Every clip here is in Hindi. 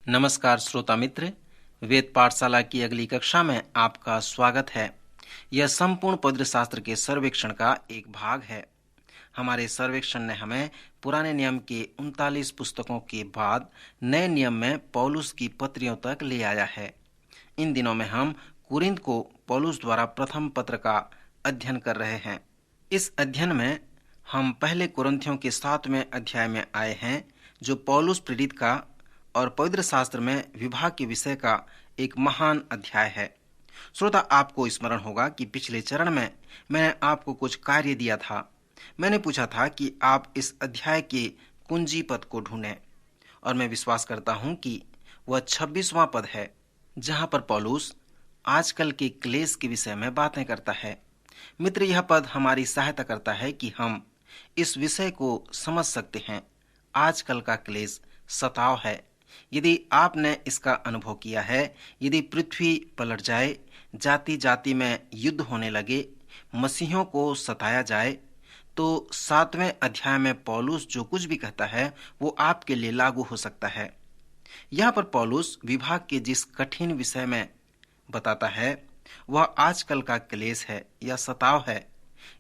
नमस्कार श्रोता मित्र, वेद पाठशाला की अगली कक्षा में आपका स्वागत है। यह संपूर्ण पवित्र शास्त्र के सर्वेक्षण का एक भाग है। हमारे सर्वेक्षण ने हमें पुराने नियम के 39 पुस्तकों के बाद नए नियम में पौलुस की पत्रियों तक ले आया है। इन दिनों में हम कुरिन्थ को पौलुस द्वारा प्रथम पत्र का अध्ययन कर रहे हैं। इस अध्ययन में हम पहले कुरिन्थियों के 7वें अध्याय में आए हैं, जो पौलुस प्रेरित का और पवित्र शास्त्र में विभाग के विषय का एक महान अध्याय है। श्रोता, आपको स्मरण होगा कि पिछले चरण में मैंने आपको कुछ कार्य दिया था। मैंने पूछा था कि आप इस अध्याय के कुंजी पद को ढूंढें, और मैं विश्वास करता हूं कि वह 26वां पद है, जहां पर पौलुस आजकल के क्लेश के विषय में बातें करता है। मित्र, यह पद हमारी सहायता करता है कि हम इस विषय को समझ सकते हैं। आजकल का क्लेश सताव है। यदि आपने इसका अनुभव किया है, यदि पृथ्वी पलट जाए, जाति जाति में युद्ध होने लगे, मसीहों को सताया जाए, तो 7वें अध्याय में पौलुस जो कुछ भी कहता है वो आपके लिए लागू हो सकता है। यहाँ पर पौलुस विभाग के जिस कठिन विषय में बताता है वह आजकल का क्लेश है या सताव है।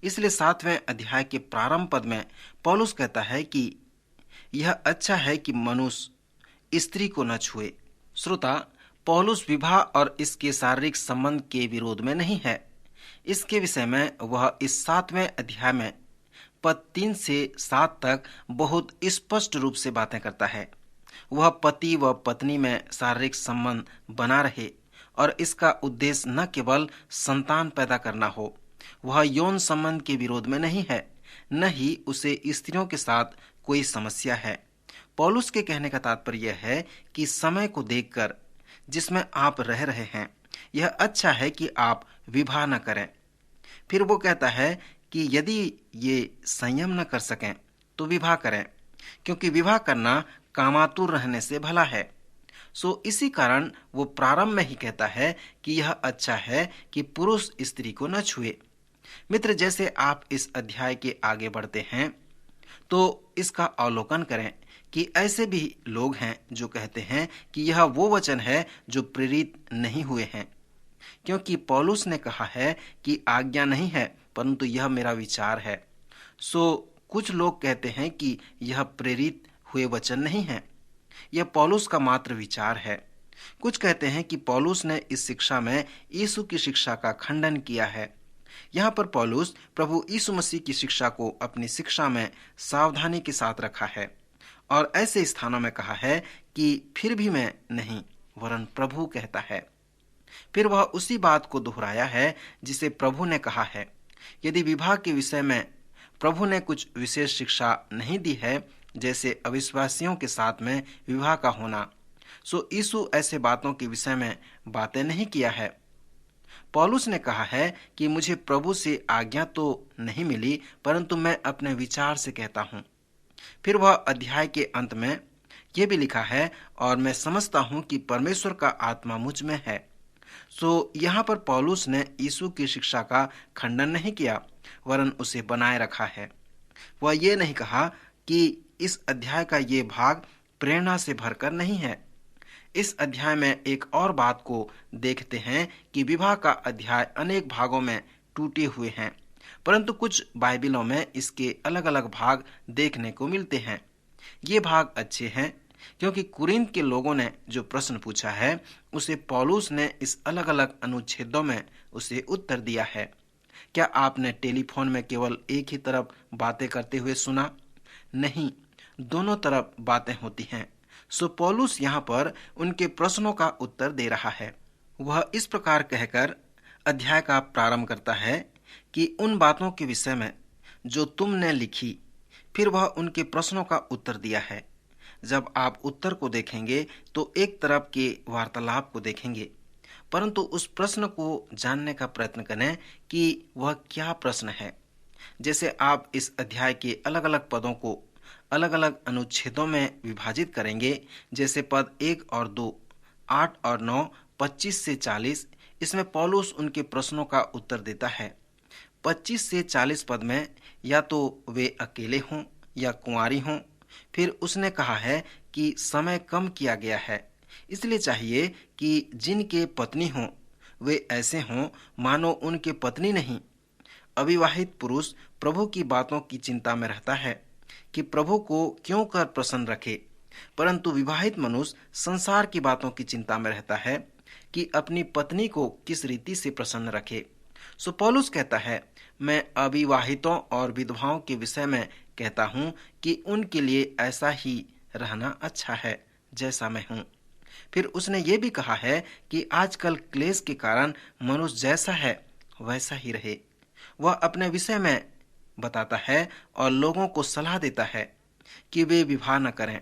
इसलिए 7वें अध्याय के प्रारंभ पद में पौलुस कहता है कि यह अच्छा है कि मनुष्य स्त्री को न छुए। श्रोता, पौलुस विवाह और इसके शारीरिक संबंध के विरोध में नहीं है। इसके विषय में वह इस 7वें अध्याय में पद 3 से 7 तक बहुत स्पष्ट रूप से बातें करता है। वह पति व पत्नी में शारीरिक संबंध बना रहे, और इसका उद्देश्य न केवल संतान पैदा करना हो। वह यौन संबंध के विरोध में नहीं है, न ही उसे स्त्रियों के साथ कोई समस्या है। पौलुस के कहने का तात्पर्य यह है कि समय को देखकर जिसमें आप रह रहे हैं, यह अच्छा है कि आप विवाह न करें। फिर वो कहता है कि यदि ये संयम न कर सकें तो विवाह करें, क्योंकि विवाह करना कामातुर रहने से भला है। इसी कारण वो प्रारंभ में ही कहता है कि यह अच्छा है कि पुरुष स्त्री को न छुए। मित्र, जैसे आप इस अध्याय के आगे बढ़ते हैं तो इसका अवलोकन करें कि ऐसे भी लोग हैं जो कहते हैं कि यह वो वचन है जो प्रेरित नहीं हुए हैं, क्योंकि पौलुस ने कहा है कि आज्ञा नहीं है, परंतु यह मेरा विचार है। कुछ लोग कहते हैं कि यह प्रेरित हुए वचन नहीं है, यह पौलुस का मात्र विचार है। कुछ कहते हैं कि पौलुस ने इस शिक्षा में यीशु की शिक्षा का खंडन किया है। यहाँ पर पौलुस प्रभु यीशु मसीह की शिक्षा को अपनी शिक्षा में सावधानी के साथ रखा है, और ऐसे स्थानों में कहा है कि फिर भी मैं नहीं, वरन प्रभु कहता है। फिर वह उसी बात को दोहराया है जिसे प्रभु ने कहा है। यदि विवाह के विषय में प्रभु ने कुछ विशेष शिक्षा नहीं दी है, जैसे अविश्वासियों के साथ में विवाह का होना, यीशु ऐसे बातों के विषय में बातें नहीं किया है। पौलुस ने कहा है कि मुझे प्रभु से आज्ञा तो नहीं मिली, परंतु मैं अपने विचार से कहता हूँ। फिर वह अध्याय के अंत में यह भी लिखा है, और मैं समझता हूँ कि परमेश्वर का आत्मा मुझ में है। यहाँ पर पौलुस ने यीशु की शिक्षा का खंडन नहीं किया, वरन उसे बनाए रखा है। वह ये नहीं कहा कि इस अध्याय का ये भाग प्रेरणा से भरकर नहीं है। इस अध्याय में एक और बात को देखते हैं कि विवाह का अध्याय अनेक भागों में टूटे हुए हैं, परंतु कुछ बाइबलों में इसके अलग अलग भाग देखने को मिलते हैं। ये भाग अच्छे हैं, क्योंकि कुरिन्थ के लोगों ने जो प्रश्न पूछा है उसे पौलुस ने इस अलग अलग अनुच्छेदों में उसे उत्तर दिया है। क्या आपने टेलीफोन में केवल एक ही तरफ बातें करते हुए सुना? नहीं, दोनों तरफ बातें होती हैं। पौलुस यहाँ पर उनके प्रश्नों का उत्तर दे रहा है। वह इस प्रकार कहकर अध्याय का प्रारंभ करता है कि उन बातों के विषय में जो तुमने लिखी। फिर वह उनके प्रश्नों का उत्तर दिया है। जब आप उत्तर को देखेंगे तो एक तरफ के वार्तालाप को देखेंगे, परंतु उस प्रश्न को जानने का प्रयत्न करें कि वह क्या प्रश्न है। जैसे आप इस अध्याय के अलग अलग पदों को अलग अलग अनुच्छेदों में विभाजित करेंगे, जैसे पद 1 और 2, 8 और 9, 25 से 40, इसमें पौलुस उनके प्रश्नों का उत्तर देता है। 25 से 40 पद में या तो वे अकेले हों या कुंवारी हों। फिर उसने कहा है कि समय कम किया गया है, इसलिए चाहिए कि जिनके पत्नी हों वे ऐसे हों मानो उनके पत्नी नहीं। अविवाहित पुरुष प्रभु की बातों की चिंता में रहता है कि प्रभु को क्यों कर प्रसन्न रखे, परंतु विवाहित मनुष्य संसार की बातों की चिंता में रहता है कि अपनी पत्नी को किस रीति से प्रसन्न रखे। सो पौलुस कहता है, मैं अविवाहितों और विधवाओं के विषय में कहता हूं कि उनके लिए ऐसा ही रहना अच्छा है जैसा मैं हूं। फिर उसने ये भी कहा है कि आजकल क्लेश के कारण मनुष्य जैसा है वैसा ही रहे। वह अपने विषय में बताता है और लोगों को सलाह देता है कि वे विवाह न करें।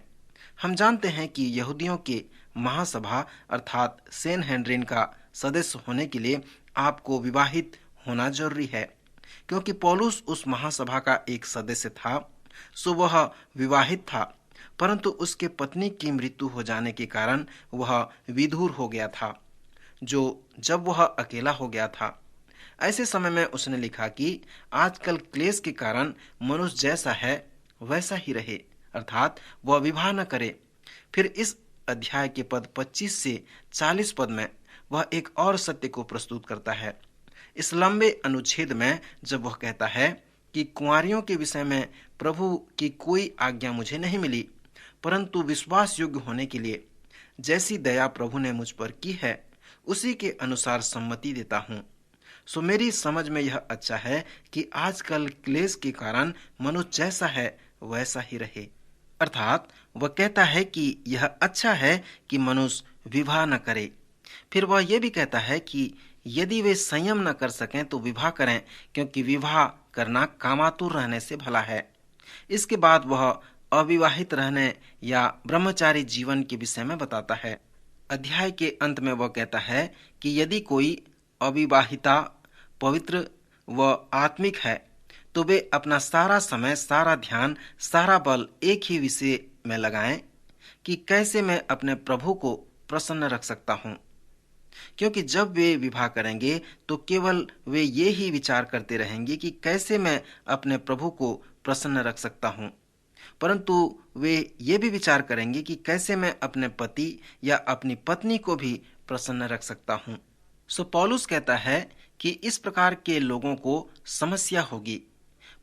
हम जानते हैं कि यहूदियों के महासभा अर्थात सेनहेड्रिन का सदस्य होने के लिए आपको विवाहित होना जरूरी है। क्योंकि पौलुस उस महासभा का एक सदस्य था, सो वह विवाहित था, परंतु उसके पत्नी की मृत्यु हो जाने के कारण वह विधुर हो गया था। जब वह अकेला हो गया था, ऐसे समय में उसने लिखा कि आजकल क्लेश के कारण मनुष्य जैसा है वैसा ही रहे, अर्थात वह विवाह न करे। फिर इस अध्याय के पद 25 से 40 पद में वह एक और सत्य को प्रस्तुत करता है। इस लंबे अनुच्छेद में जब वह कहता है कि कुंवारियों के विषय में प्रभु की कोई आज्ञा मुझे नहीं मिली, परंतु विश्वास योग्य होने के लिए जैसी दया प्रभु ने मुझ पर की है उसी के अनुसार सम्मति देता हूँ। सो मेरी समझ में यह अच्छा है कि आजकल क्लेश के कारण मनुष्य जैसा है वैसा ही रहे, अर्थात वह कहता है कि यह अच्छा है कि मनुष्य विवाह न करे। फिर वह यह भी कहता है कि यदि वे संयम न कर सकें तो विवाह करें, क्योंकि विवाह करना कामातुर रहने से भला है। इसके बाद वह अविवाहित रहने या ब्रह्मचारी जीवन के विषय में बताता है। अध्याय के अंत में वह कहता है कि यदि कोई अविवाहिता पवित्र व आत्मिक है तो वे अपना सारा समय, सारा ध्यान, सारा बल एक ही विषय में लगाएं कि कैसे मैं अपने प्रभु को प्रसन्न रख सकता हूं। क्योंकि जब वे विवाह करेंगे तो केवल वे ये ही विचार करते रहेंगे कि कैसे मैं अपने प्रभु को प्रसन्न रख सकता हूं, परंतु वे ये भी विचार करेंगे कि कैसे मैं अपने पति या अपनी पत्नी को भी प्रसन्न रख सकता हूं। सो पौलुस कहता है कि इस प्रकार के लोगों को समस्या होगी।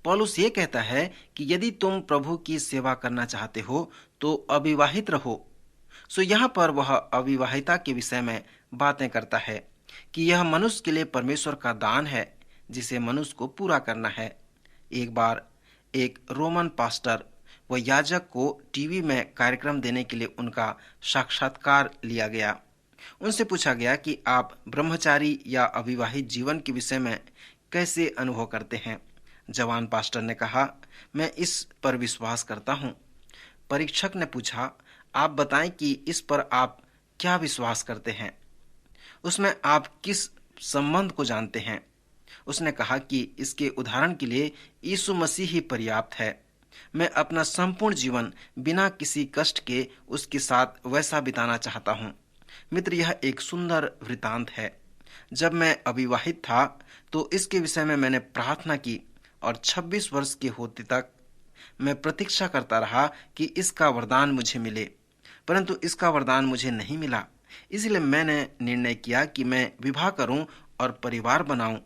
पौलुस ये कहता है कि यदि तुम प्रभु की सेवा करना चाहते हो तो अविवाहित रहो। सो यहाँ पर वह अविवाहिता के विषय में बातें करता है कि यह मनुष्य के लिए परमेश्वर का दान है जिसे मनुष्य को पूरा करना है। एक बार एक रोमन पास्टर व याजक को टीवी में कार्यक्रम देने के लिए उनका साक्षात्कार लिया गया। उनसे पूछा गया कि आप ब्रह्मचारी या अविवाहित जीवन के विषय में कैसे अनुभव करते हैं। जवान पास्टर ने कहा, मैं इस पर विश्वास करता हूं। परीक्षक ने पूछा, आप बताएं कि इस पर आप क्या विश्वास करते हैं, उसमें आप किस संबंध को जानते हैं। उसने कहा कि इसके उदाहरण के लिए यीशु मसीह ही पर्याप्त है। मैं अपना संपूर्ण जीवन बिना किसी कष्ट के उसके साथ वैसा बिताना चाहता हूं। मित्र, यह एक सुंदर वृतांत है। जब मैं अविवाहित था तो इसके विषय में मैंने प्रार्थना की और 26 वर्ष के होते तक मैं प्रतीक्षा करता रहा कि इसका वरदान मुझे मिले, परंतु इसका वरदान मुझे नहीं मिला। इसलिए मैंने निर्णय किया कि मैं विवाह करूं और परिवार बनाऊं।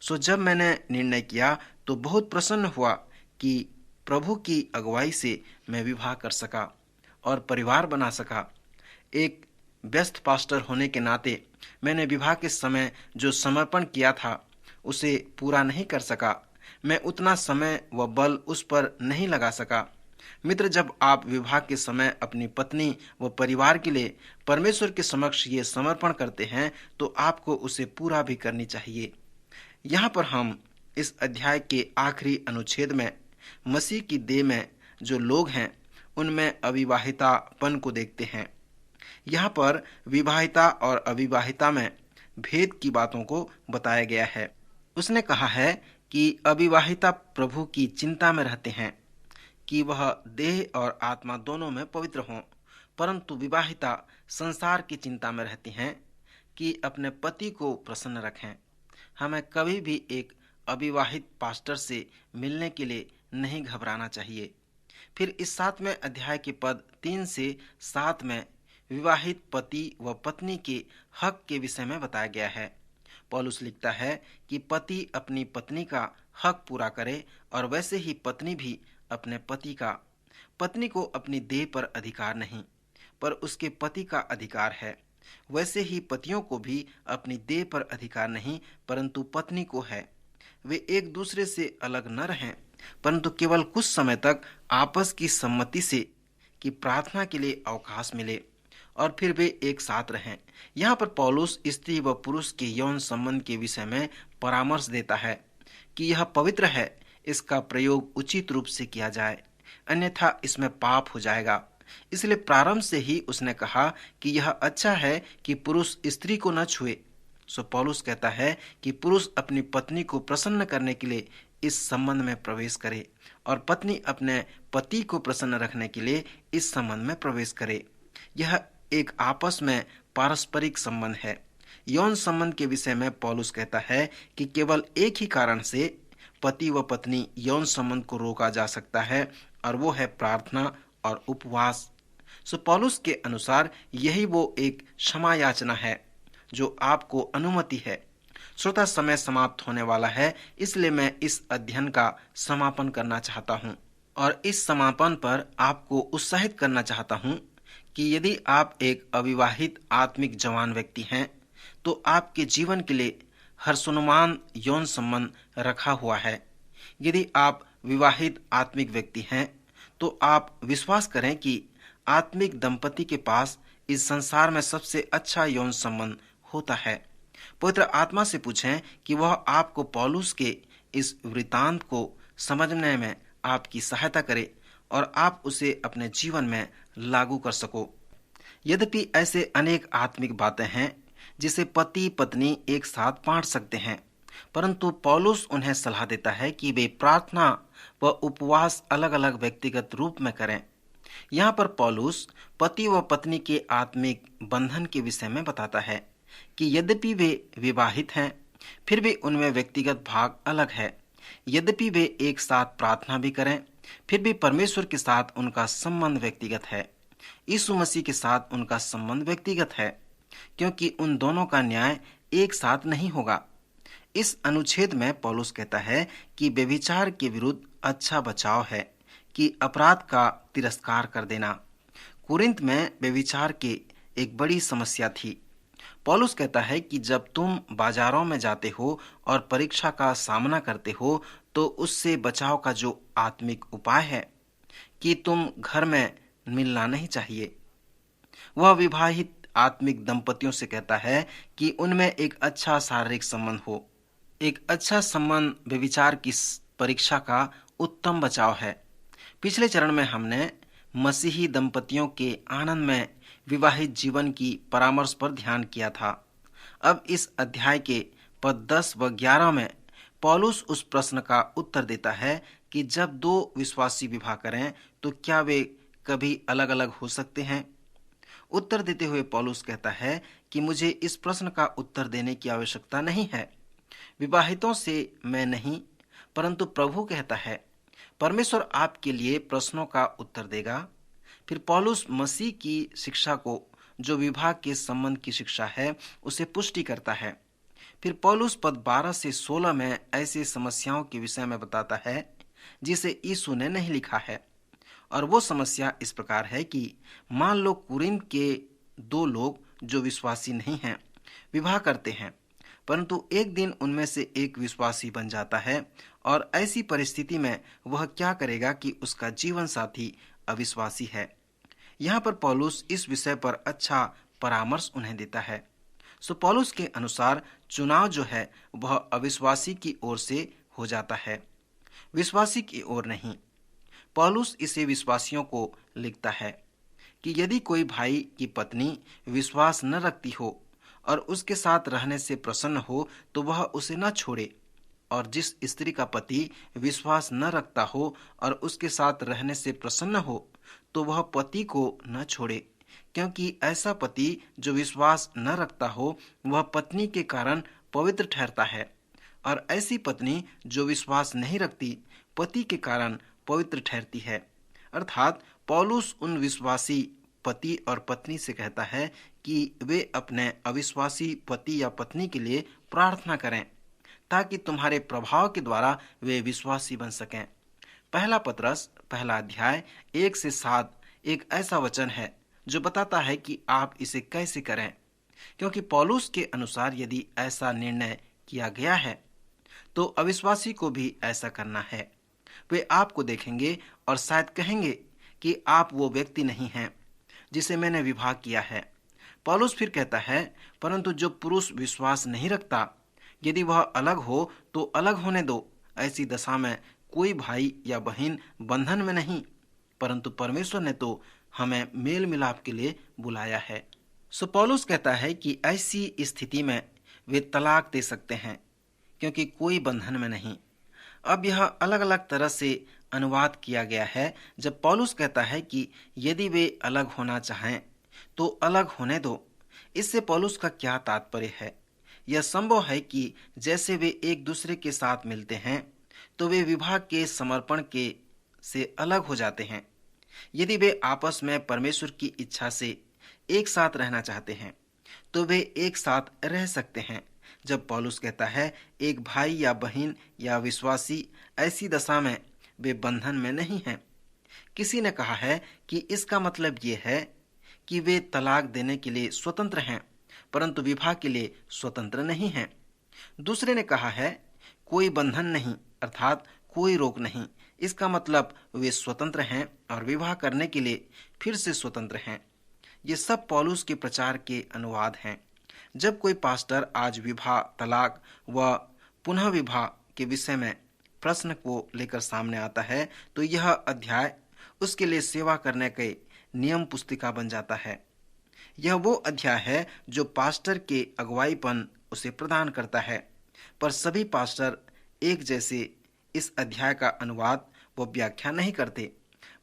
सो जब मैंने निर्णय किया तो बहुत प्रसन्न हुआ कि प्रभु की अगुवाई से मैं विवाह कर सका और परिवार बना सका। एक व्यस्त पास्टर होने के नाते मैंने विवाह के समय जो समर्पण किया था उसे पूरा नहीं कर सका। मैं उतना समय व बल उस पर नहीं लगा सका। मित्र, जब आप विवाह के समय अपनी पत्नी व परिवार के लिए परमेश्वर के समक्ष ये समर्पण करते हैं तो आपको उसे पूरा भी करनी चाहिए। यहाँ पर हम इस अध्याय के आखिरी अनुच्छेद में मसीह की देह में जो लोग हैं उनमें अविवाहितापन को देखते हैं। यहाँ पर विवाहिता और अविवाहिता में भेद की बातों को बताया गया है। उसने कहा है कि अविवाहिता प्रभु की चिंता में रहते हैं कि वह देह और आत्मा दोनों में पवित्र हों, परंतु विवाहिता संसार की चिंता में रहती हैं कि अपने पति को प्रसन्न रखें। हमें कभी भी एक अविवाहित पास्टर से मिलने के लिए नहीं घबराना चाहिए। फिर इस 7वें अध्याय के पद 3 से 7 में विवाहित पति व पत्नी के हक के विषय में बताया गया है। पौलुस लिखता है कि पति अपनी पत्नी का हक पूरा करे और वैसे ही पत्नी भी अपने पति का। पत्नी को अपनी देह पर अधिकार नहीं, पर उसके पति का अधिकार है। वैसे ही पतियों को भी अपनी देह पर अधिकार नहीं, परंतु पत्नी को है। वे एक दूसरे से अलग न रहें, परंतु केवल कुछ समय तक आपस की सम्मति से कि प्रार्थना के लिए अवकाश मिले और फिर वे एक साथ रहें। यहाँ पर पौलुस स्त्री व पुरुष के यौन संबंध के विषय में परामर्श देता है कि यह पवित्र है, इसका प्रयोग उचित रूप से किया जाए, अन्यथा इसमें पाप हो जाएगा। इसलिए प्रारंभ से ही उसने कहा कि यह अच्छा है कि पुरुष स्त्री को न छुए। सो पौलुस कहता है कि पुरुष अपनी पत्नी को प्रसन्न करने के लिए इस संबंध में प्रवेश करे और पत्नी अपने पति को प्रसन्न रखने के लिए इस संबंध में प्रवेश करे। यह एक आपस में पारस्परिक संबंध है। यौन संबंध के विषय में पौलुस कहता है कि केवल एक ही कारण से पति व पत्नी यौन संबंध को रोका जा सकता है, और वो है प्रार्थना और उपवास। सो पौलुस के अनुसार यही वो एक क्षमा याचना है जो आपको अनुमति है। श्रोता, समय समाप्त होने वाला है, इसलिए मैं इस अध्ययन का समापन करना चाहता हूँ और इस समापन पर आपको उत्साहित करना चाहता हूँ कि यदि आप एक अविवाहित आत्मिक जवान व्यक्ति हैं तो आपके जीवन के लिए हर्षोन्मान यौन संबंध रखा हुआ है। यदि आप विवाहित आत्मिक व्यक्ति हैं तो आप विश्वास करें कि आत्मिक दंपति के पास इस संसार में सबसे अच्छा यौन संबंध होता है। पवित्र आत्मा से पूछें कि वह आपको पौलुस के इस वृतांत को समझने में आपकी सहायता करे और आप उसे अपने जीवन में लागू कर सको। यद्यपि ऐसे अनेक आत्मिक बातें हैं जिसे पति पत्नी एक साथ बांट सकते हैं, परंतु पौलुस उन्हें सलाह देता है कि वे प्रार्थना व उपवास अलग अलग व्यक्तिगत रूप में करें। यहाँ पर पौलुस पति व पत्नी के आत्मिक बंधन के विषय में बताता है कि यद्यपि वे विवाहित हैं, फिर भी उनमें व्यक्तिगत भाग अलग है। यद्यपि वे एक साथ प्रार्थना भी करें, फिर भी परमेश्वर के साथ उनका संबंध व्यक्तिगत है। यीशु मसीह के साथ उनका संबंध व्यक्तिगत है, क्योंकि उन दोनों का न्याय एक साथ नहीं होगा। इस अनुच्छेद में पौलुस कहता है कि व्यभिचार के विरुद्ध अच्छा बचाव है कि अपराध का तिरस्कार कर देना। कुरिन्थ में व्यभिचार की एक बड़ी समस्या थी। पौलुस कहता है कि जब तुम बाजारों में जाते हो और परीक्षा का सामना करते हो तो उससे बचाव का जो आत्मिक उपाय है कि तुम घर में मिलना नहीं चाहिए। वह विवाहित आत्मिक दंपतियों से कहता है कि उनमें एक अच्छा शारीरिक संबंध हो। एक अच्छा संबंध व्यभिचार की परीक्षा का उत्तम बचाव है। पिछले चरण में हमने मसीही दंपतियों के आनंदमय विवाहित जीवन की परामर्श पर ध्यान किया था। अब इस अध्याय के पद 10 व 11 में पौलुस उस प्रश्न का उत्तर देता है कि जब दो विश्वासी विवाह करें तो क्या वे कभी अलग अलग हो सकते हैं। उत्तर देते हुए पौलुस कहता है कि मुझे इस प्रश्न का उत्तर देने की आवश्यकता नहीं है। विवाहितों से मैं नहीं, परंतु प्रभु कहता है। परमेश्वर आपके लिए प्रश्नों का उत्तर देगा। फिर पौलुस मसीह की शिक्षा को, जो विवाह के संबंध की शिक्षा है, उसे पुष्टि करता है। फिर पौलुस पद 12 से 16 में ऐसी समस्याओं के विषय में बताता है जिसे यीशु ने नहीं लिखा है। और वो समस्या इस प्रकार है कि मान लो कुरिन्थ के दो लोग जो विश्वासी नहीं हैं विवाह करते हैं, परंतु एक दिन उनमें से एक विश्वासी बन जाता है, और ऐसी परिस्थिति में वह क्या करेगा कि उसका जीवन साथी अविश्वासी है। यहाँ पर पौलुस इस विषय पर अच्छा परामर्श उन्हें देता है। सो पौलुस के अनुसार चुनाव जो है वह अविश्वासी की ओर से हो जाता है, विश्वासी की ओर नहीं। पौलुस इसे विश्वासियों को लिखता है कि यदि कोई भाई की पत्नी विश्वास न रखती हो और उसके साथ रहने से प्रसन्न हो तो वह उसे न छोड़े, और जिस स्त्री का पति विश्वास न रखता हो और उसके साथ रहने से प्रसन्न हो तो वह पति को न छोड़े, क्योंकि ऐसा पति जो विश्वास न रखता हो वह पत्नी के कारण पवित्र ठहरता है, और ऐसी पत्नी जो विश्वास नहीं रखती पति के कारण पवित्र ठहरती है। अर्थात पौलुस उन विश्वासी पति और पत्नी से कहता है कि वे अपने अविश्वासी पति या पत्नी के लिए प्रार्थना करें ताकि तुम्हारे प्रभाव के द्वारा वे विश्वासी बन सकें। पहला पतरस पहला अध्याय 1 से 7 एक ऐसा वचन है जो बताता है कि आप इसे कैसे करें, क्योंकि पौलुस के अनुसार यदि ऐसा निर्णय किया गया है तो अविश्वासी को भी ऐसा करना है। वे आपको देखेंगे और शायद कहेंगे कि आप वो व्यक्ति नहीं हैं जिसे मैंने विवाह किया है। पौलुस फिर कहता है, परंतु जो पुरुष विश्वास नहीं रखता, यदि वह अलग हो तो अलग होने दो। ऐसी दशा में कोई भाई या बहन बंधन में नहीं, परंतु परमेश्वर ने तो हमें मेल मिलाप के लिए बुलाया है। सो पौलुस कहता है कि ऐसी स्थिति में वे तलाक दे सकते हैं क्योंकि कोई बंधन में नहीं। अब यह अलग अलग तरह से अनुवाद किया गया है। जब पौलुस कहता है कि यदि वे अलग होना चाहें तो अलग होने दो, इससे पौलुस का क्या तात्पर्य है? यह संभव है कि जैसे वे एक दूसरे के साथ मिलते हैं तो वे विवाह के समर्पण के से अलग हो जाते हैं। यदि वे आपस में परमेश्वर की इच्छा से एक साथ रहना चाहते हैं तो वे एक साथ रह सकते हैं। जब पौलुस कहता है एक भाई या बहन या विश्वासी, ऐसी दशा में वे बंधन में नहीं हैं। किसी ने कहा है कि इसका मतलब ये है कि वे तलाक देने के लिए स्वतंत्र हैं परंतु विवाह के लिए स्वतंत्र नहीं हैं। दूसरे ने कहा है कोई बंधन नहीं, अर्थात कोई रोक नहीं। इसका मतलब वे स्वतंत्र हैं और विवाह करने के लिए फिर से स्वतंत्र हैं। ये सब पौलुस के प्रचार के अनुवाद हैं। जब कोई पास्टर आज विवाह, तलाक व पुनः विवाह के विषय में प्रश्न को लेकर सामने आता है तो यह अध्याय उसके लिए सेवा करने के नियम पुस्तिका बन जाता है। यह वो अध्याय है जो पास्टर के अगुवाईपन उसे प्रदान करता है, पर सभी पास्टर एक जैसे इस अध्याय का अनुवाद व व्याख्या नहीं करते,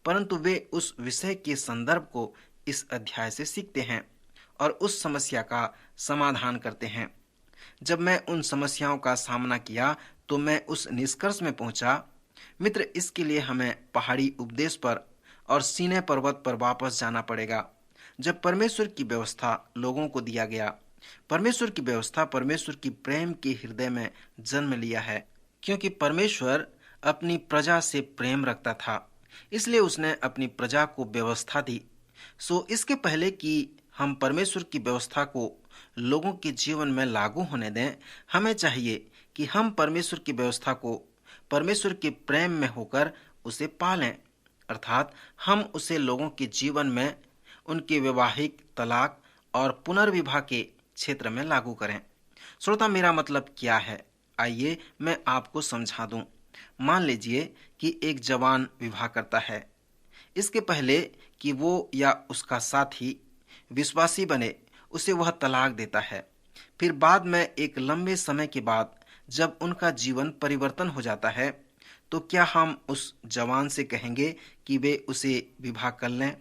परंतु वे उस विषय के संदर्भ को इस अध्याय से सीखते हैं और उस समस्या का समाधान करते हैं। जब मैं उन समस्याओं का सामना किया तो मैं उस निष्कर्ष में पहुंचा, मित्र, इसके लिए हमें पहाड़ी उपदेश पर और सीने पर्वत पर वापस जाना पड़ेगा। जब परमेश्वर की व्यवस्था लोगों को दिया गया, परमेश्वर की व्यवस्था परमेश्वर की प्रेम के हृदय में जन्म लिया है, क्योंकि परमेश्वर अपनी प्रजा से प्रेम रखता था, इसलिए उसने अपनी प्रजा को व्यवस्था दी। सो इसके पहले कि हम परमेश्वर की व्यवस्था को लोगों के जीवन में लागू होने दें, हमें चाहिए कि हम परमेश्वर की व्यवस्था को परमेश्वर के प्रेम में होकर उसे पालें, अर्थात हम उसे लोगों के जीवन में उनके वैवाहिक, तलाक और पुनर्विवाह के क्षेत्र में लागू करें। श्रोता, मेरा मतलब क्या है? आइए मैं आपको समझा दूं। मान लीजिए कि एक जवान विवाह करता है। इसके पहले कि वो या उसका साथी विश्वासी बने, उसे वह तलाक देता है। फिर बाद में एक लंबे समय के बाद जब उनका जीवन परिवर्तन हो जाता है तो क्या हम उस जवान से कहेंगे कि वे उसे विवाह कर लें?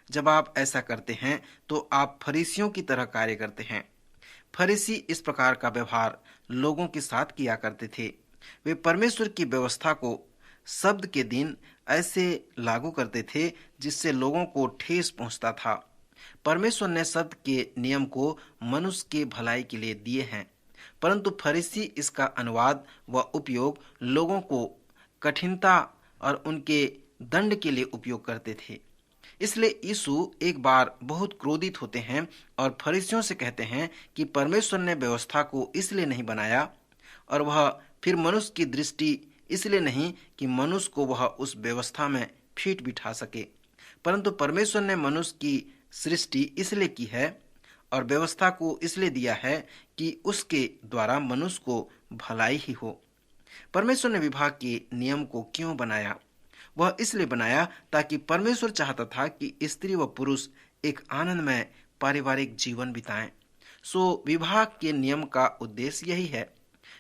जब आप ऐसा करते हैं तो आप फरीसियों की तरह कार्य करते हैं। फरीसी इस प्रकार का व्यवहार लोगों के साथ किया करते थे। वे परमेश्वर की व्यवस्था को शब्द के दिन ऐसे लागू करते थे जिससे लोगों को ठेस पहुंचता था। परमेश्वर ने शब्द के नियम को मनुष्य के भलाई के लिए दिए हैं, परंतु फरीसी इसका अनुवाद व उपयोग लोगों को कठिनता और उनके दंड के लिए उपयोग करते थे। इसलिए यीशु एक बार बहुत क्रोधित होते हैं और फरीसियों से कहते हैं कि परमेश्वर ने व्यवस्था को इसलिए नहीं बनाया और वह फिर मनुष्य की दृष्टि इसलिए नहीं कि मनुष्य को वह उस व्यवस्था में फीट बिठा सके, परंतु परमेश्वर ने मनुष्य की सृष्टि इसलिए की है और व्यवस्था को इसलिए दिया है कि उसके द्वारा मनुष्य को भलाई ही हो। परमेश्वर ने विवाह के नियम को क्यों बनाया? वह इसलिए बनाया ताकि परमेश्वर चाहता था कि स्त्री व पुरुष एक आनंदमय पारिवारिक जीवन बिताएं। सो विवाह के नियम का उद्देश्य यही है।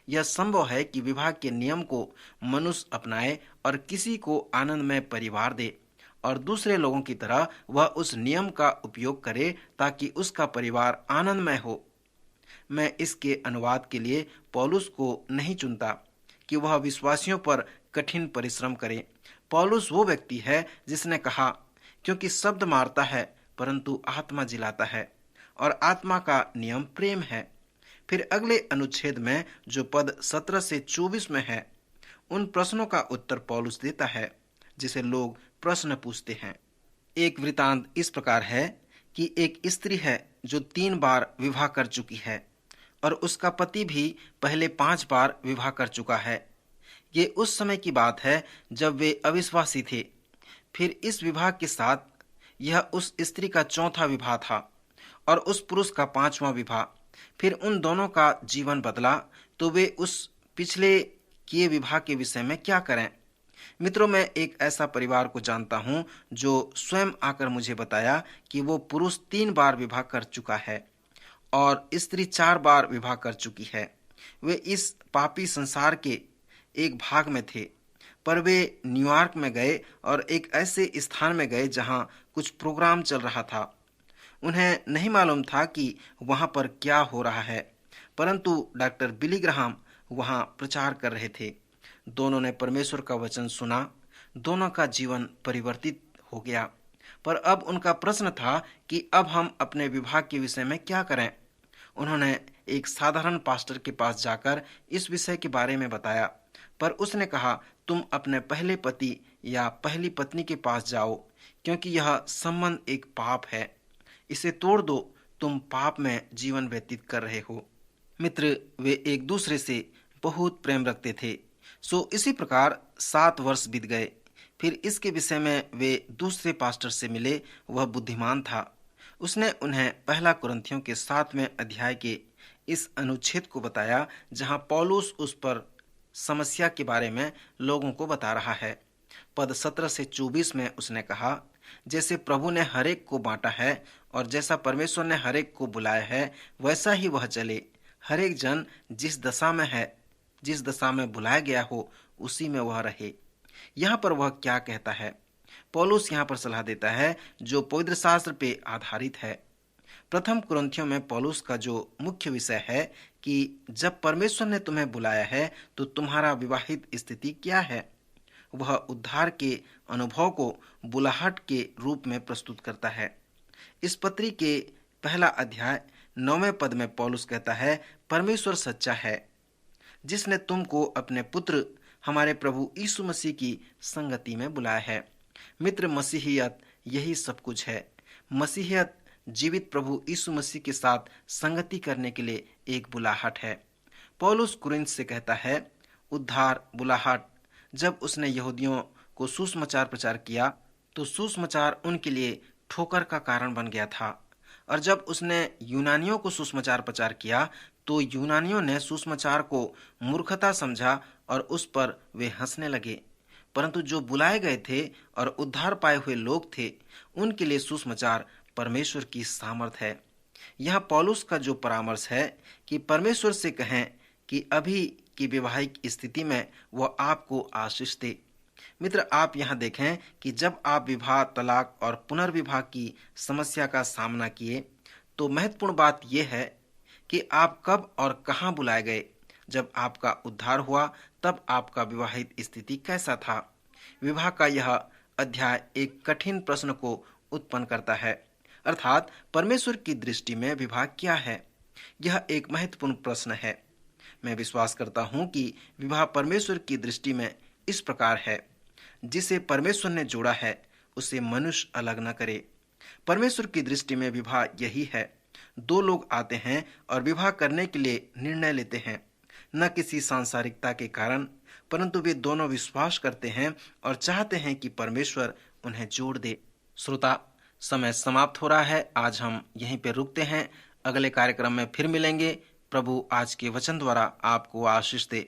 यह संभव है कि विवाह के नियम को मनुष्य अपनाए और किसी को आनंदमय परिवार दे और दूसरे लोगों की तरह वह उस नियम का उपयोग करे ताकि उसका परिवार आनंदमय हो। मैं इसके अनुवाद के लिए पौलुस को नहीं चुनता कि वह विश्वासियों पर कठिन परिश्रम करे। पौलुस वो व्यक्ति है जिसने कहा, क्योंकि शब्द मारता है परंतु आत्मा जिलाता है और आत्मा का नियम प्रेम है। फिर अगले अनुच्छेद में जो पद 17 से 24 में है, उन प्रश्नों का उत्तर पौलुस देता है जिसे लोग प्रश्न पूछते हैं। एक वृतांत इस प्रकार है कि एक स्त्री है जो 3 बार विवाह कर चुकी है और उसका पति भी पहले 5 बार विवाह कर चुका है। ये उस समय की बात है जब वे अविश्वासी थे। फिर इस विवाह के साथ यह उस स्त्री का 4था विवाह था और उस पुरुष का 5वां विवाह। फिर उन दोनों का जीवन बदला, तो वे उस पिछले किए विवाह के विषय में क्या करें। मित्रों, मैं एक ऐसा परिवार को जानता हूं जो स्वयं आकर मुझे बताया कि वो पुरुष 3 बार विवाह कर चुका है और स्त्री 4 बार विवाह कर चुकी है। वे इस पापी संसार के एक भाग में थे, पर वे न्यूयॉर्क में गए और एक ऐसे स्थान में गए जहां कुछ प्रोग्राम चल रहा था। उन्हें नहीं मालूम था कि वहां पर क्या हो रहा है, परंतु डॉक्टर बिली ग्राहम वहां प्रचार कर रहे थे। दोनों ने परमेश्वर का वचन सुना, दोनों का जीवन परिवर्तित हो गया। पर अब उनका प्रश्न था कि अब हम अपने विवाह के विषय में क्या करें। उन्होंने एक साधारण पास्टर के पास जाकर इस विषय के बारे में बताया, पर उसने कहा, तुम अपने पहले पति या पहली पत्नी के पास जाओ, क्योंकि यह संबंध एक पाप है। इसे तोड़ दो, तुम पाप में जीवन व्यतीत कर रहे हो। मित्र, वे एक दूसरे से बहुत प्रेम रखते थे। सो इसी प्रकार 7 वर्ष बीत गए। फिर इसके विषय में वे दूसरे पास्टर से मिले। वह बुद्धिमान था। उसने उन्हें पहला कुरिन्थियों के 7वें अध्याय के इस अनुच्छेद को बताया जहां पौलुस उस पर समस्या के बारे में लोगों को बता रहा है। पद 17 से 24 में उसने कहा, जैसे प्रभु ने हरेक को बांटा है और जैसा परमेश्वर ने हरेक को बुलाया है, वैसा ही वह चले। हरेक जन जिस दशा में है, जिस दशा में बुलाया गया हो, उसी में वह रहे। यहाँ पर वह क्या कहता है? पौलुस यहाँ पर सलाह देता है जो पवित्र शास्त्र पे आधारित है। प्रथम कुरिन्थियों में पौलुस का जो मुख्य विषय है कि जब परमेश्वर ने तुम्हें बुलाया है तो तुम्हारा विवाहित स्थिति क्या है, वह उद्धार के अनुभव को बुलाहट के रूप में प्रस्तुत करता है। इस पत्री के पहला अध्याय 9वें पद में पौलुस कहता है, परमेश्वर सच्चा है जिसने तुमको अपने पुत्र हमारे प्रभु यीशु मसीह की संगति में बुलाया है। मित्र, मसीहियत यही सब कुछ है। मसीहियत जीवित प्रभु यीशु मसीह के साथ संगति करने के लिए एक बुलाहट है। पौलुस कुरिन्थ से कहता है, उद्धार बुलाहट। जब उसने यहूदियों को सुसमाचार प्रचार किया तो सुसमाचार उनके लिए ठोकर का कारण बन गया था, और जब उसने यूनानियों को सुसमाचार प्रचार किया तो यूनानियों ने सुसमाचार को मूर्खता समझा और उस पर वे हंसने लगे। परंतु जो बुलाए गए थे और उद्धार पाए हुए लोग थे, उनके लिए सुसमाचार परमेश्वर की सामर्थ है। यह पौलुस का जो परामर्श है कि परमेश्वर से कहें कि अभी की वैवाहिक स्थिति में वह आपको आशीष दे। मित्र, आप यहाँ देखें कि जब आप विवाह, तलाक और पुनर्विवाह की समस्या का सामना किए तो महत्वपूर्ण बात यह है कि आप कब और कहाँ बुलाए गए। जब आपका उद्धार हुआ तब आपका विवाहित स्थिति कैसा था? विवाह का यह अध्याय एक कठिन प्रश्न को उत्पन्न करता है, अर्थात परमेश्वर की दृष्टि में विवाह क्या है? यह एक महत्वपूर्ण प्रश्न है। मैं विश्वास करता हूँ कि विवाह परमेश्वर की दृष्टि में इस प्रकार है, जिसे परमेश्वर ने जोड़ा है उसे मनुष्य अलग न करे। परमेश्वर की दृष्टि में विवाह यही है, 2 लोग आते हैं और विवाह करने के लिए निर्णय लेते हैं, न किसी सांसारिकता के कारण, परंतु वे दोनों विश्वास करते हैं और चाहते हैं कि परमेश्वर उन्हें जोड़ दे। श्रोता, समय समाप्त हो रहा है। आज हम यहीं पे रुकते हैं। अगले कार्यक्रम में फिर मिलेंगे। प्रभु आज के वचन द्वारा आपको आशीष दे।